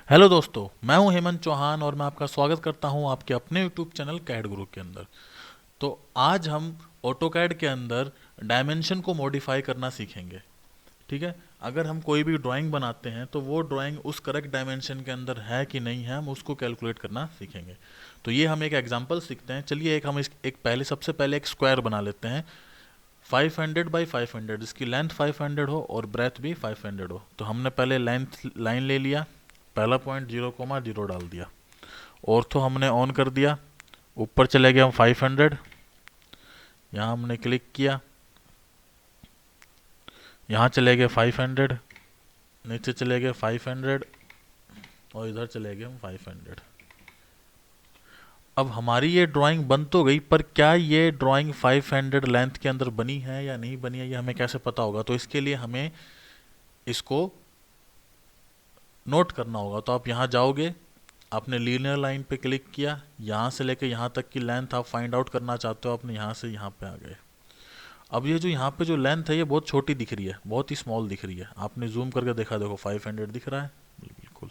Hello दोस्तों, मैं हूं हेमंत चौहान और मैं आपका स्वागत करता हूं आपके अपने यूट्यूब चैनल कैड गुरु के अंदर। तो आज हम ऑटोकैड के अंदर डायमेंशन को मॉडिफाई करना सीखेंगे। ठीक है। अगर हम कोई भी ड्राइंग बनाते हैं तो वो ड्राइंग उस करेक्ट डायमेंशन के अंदर है कि नहीं है, हम उसको कैलकुलेट करना सीखेंगे। तो ये हम एक एग्जांपल सीखते हैं। चलिए एक पहले सबसे पहले एक स्क्वायर बना लेते हैं। 500 बाई 500, इसकी लेंथ 500 हो और ब्रेथ भी 500 हो। तो हमने पहले लेंथ लाइन ले लिया, पहला पॉइंट 0,0 डाल दिया। ऑर्थो हमने ऑन कर दिया, ऊपर चले गए हम 500, यहाँ हमने क्लिक किया, यहाँ चले गए 500, नीचे चले गए 500 और इधर चले गए हम 500। अब हमारी ये ड्राइंग बन तो गई, पर क्या ये ड्राइंग 500 लेंथ के अंदर बनी है या नहीं बनी है, ये हमें कैसे पता होगा? तो इसके लिए हमें इसको नोट करना होगा। तो आप यहाँ जाओगे, आपने लीनियर लाइन पे क्लिक किया, यहाँ से लेके यहाँ तक की लेंथ आप फाइंड आउट करना चाहते हो, आपने यहाँ से यहाँ पे आ गए। अब ये जो यहाँ पे जो लेंथ है ये बहुत छोटी दिख रही है, बहुत ही स्मॉल दिख रही है। आपने जूम करके देखा, देखो 500 दिख रहा है बिल्कुल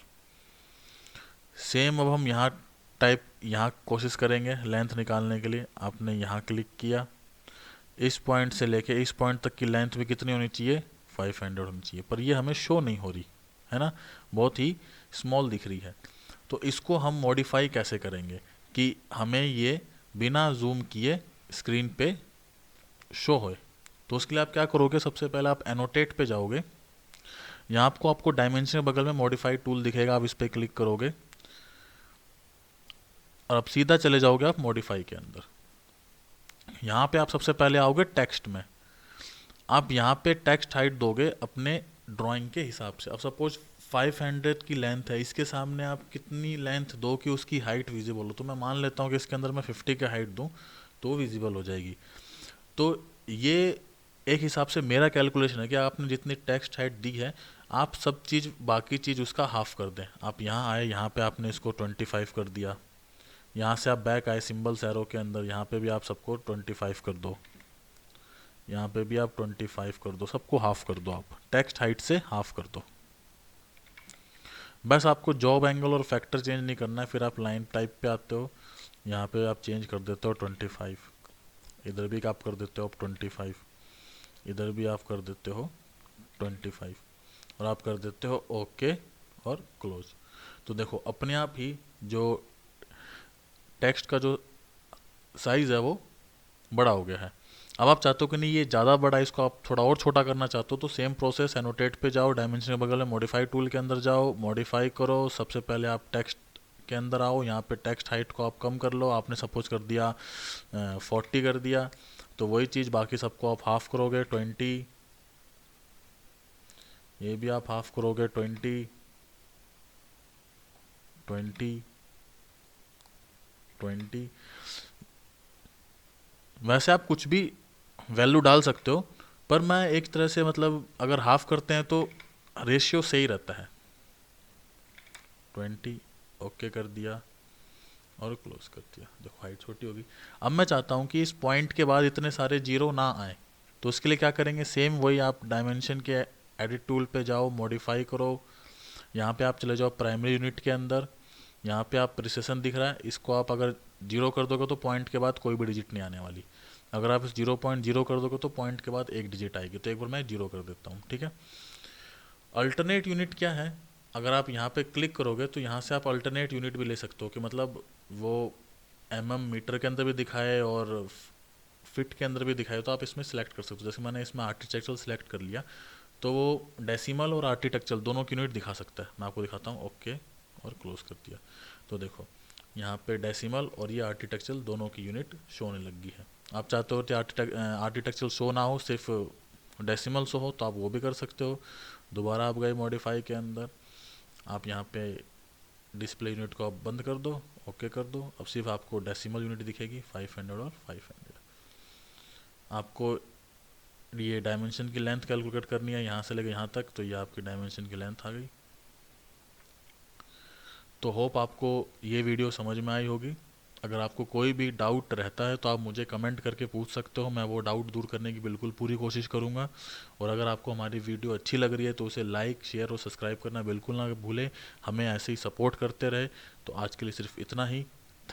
सेम। अब हम यहाँ कोशिश करेंगे लेंथ निकालने के लिए। आपने यहाँ क्लिक किया, इस पॉइंट से लेके इस पॉइंट तक की लेंथ भी कितनी होनी चाहिए? 500 होनी चाहिए, पर ये हमें शो नहीं हो रही है ना, बहुत ही स्मॉल दिख रही है। तो इसको हम मॉडिफाई कैसे करेंगे कि हमें ये बिना जूम किए स्क्रीन पे शो होए? तो उसके लिए आप क्या करोगे, सबसे पहले आप एनोटेट पे जाओगे। यहाँ आपको डायमेंशन के बगल में मॉडिफाई टूल दिखेगा, आप इस पर क्लिक करोगे और अब सीधा चले जाओगे आप मॉडिफाई के अंदर। यहाँ पे आप सबसे पहले आओगे टेक्स्ट में। आप यहाँ पे टेक्स्ट हाइट दोगे अपने ड्राइंग के हिसाब से। अब सपोज 500 की लेंथ है, इसके सामने आप कितनी लेंथ दो कि उसकी हाइट विजिबल हो? तो मैं मान लेता हूँ कि इसके अंदर मैं 50 की हाइट दूँ तो विजिबल हो जाएगी। तो ये एक हिसाब से मेरा कैलकुलेशन है कि आपने जितनी टेक्स्ट हाइट दी है, आप सब चीज़ बाकी चीज़ उसका हाफ कर दें। आप यहाँ आए, यहाँ पे आपने इसको 25 कर दिया। यहाँ से आप बैक आए सिंबल एरो के अंदर, यहाँ पे भी आप सबको 25 कर दो, यहाँ पे भी आप 25 कर दो, सबको हाफ कर दो, आप टेक्स्ट हाइट से हाफ कर दो। बस आपको जॉब एंगल और फैक्टर चेंज नहीं करना है। फिर आप लाइन टाइप पे आते हो, यहाँ पे आप चेंज कर देते हो 25, इधर भी आप कर देते हो आप 25, इधर भी आप कर देते हो 25 और आप कर देते हो ओके और क्लोज। तो देखो अपने आप ही जो टेक्स्ट का जो साइज़ है वो बड़ा हो गया है। अब आप चाहते हो कि नहीं ये ज़्यादा बड़ा है, इसको आप थोड़ा और छोटा करना चाहते हो, तो सेम प्रोसेस, एनोटेट पे जाओ, डायमेंशन के बगल में मॉडिफाई टूल के अंदर जाओ, मॉडिफाई करो। सबसे पहले आप टेक्स्ट के अंदर आओ, यहाँ पे टेक्स्ट हाइट को आप कम कर लो। आपने सपोज कर दिया 40 कर दिया, तो वही चीज़ बाकी सबको आप हाफ करोगे 20, ये भी आप हाफ करोगे 20, 20, 20। वैसे आप कुछ भी वैल्यू डाल सकते हो, पर मैं एक तरह से मतलब अगर हाफ करते हैं तो रेशियो सही रहता है। 20 ओके कर दिया और क्लोज कर दिया, देखो हाइट छोटी होगी। अब मैं चाहता हूँ कि इस पॉइंट के बाद इतने सारे जीरो ना आए, तो उसके लिए क्या करेंगे, सेम वही आप डायमेंशन के एडिट टूल पे जाओ, मॉडिफाई करो, यहाँ पे आप चले जाओ प्राइमरी यूनिट के अंदर। यहाँ पे आप प्रिसिशन दिख रहा है, इसको आप अगर जीरो कर दोगे तो पॉइंट के बाद कोई भी डिजिट नहीं आने वाली। अगर आप इस 0.0 कर दोगे तो पॉइंट के बाद एक डिजिट आएगी। तो एक बार मैं जीरो कर देता हूँ, ठीक है। अल्टरनेट यूनिट क्या है? अगर आप यहाँ पे क्लिक करोगे तो यहाँ से आप अल्टरनेट यूनिट भी ले सकते हो, कि मतलब वो मीटर के अंदर भी दिखाए और फिट के अंदर भी दिखाए, तो आप इसमें सेलेक्ट कर सकते हो। जैसे मैंने इसमें आर्किटेक्चरल सेलेक्ट कर लिया, तो वो डेसिमल और आर्किटेक्चरल दोनों की यूनिट दिखा सकता है। मैं आपको दिखाता हूँ, ओके और क्लोज कर दिया। तो देखो यहाँ पे डेसिमल और ये आर्किटेक्चरल दोनों की यूनिट शो होने लग गई है। आप चाहते हो कि आर्किटेक्चरल शो ना हो, सिर्फ डेसिमल शो हो, तो आप वो भी कर सकते हो। दोबारा आप गए मॉडिफाई के अंदर, आप यहाँ पे डिस्प्ले यूनिट को आप बंद कर दो, ओके कर दो। अब सिर्फ आपको डेसिमल यूनिट दिखेगी, 500 और 500। आपको ये डायमेंशन की लेंथ कैलकुलेट करनी है यहाँ से लेकर यहाँ तक, तो ये आपकी डायमेंशन की लेंथ आ गई। तो होप आपको ये वीडियो समझ में आई होगी। अगर आपको कोई भी डाउट रहता है तो आप मुझे कमेंट करके पूछ सकते हो, मैं वो डाउट दूर करने की बिल्कुल पूरी कोशिश करूँगा। और अगर आपको हमारी वीडियो अच्छी लग रही है तो उसे लाइक, शेयर और सब्सक्राइब करना बिल्कुल ना भूलें। हमें ऐसे ही सपोर्ट करते रहे। तो आज के लिए सिर्फ इतना ही।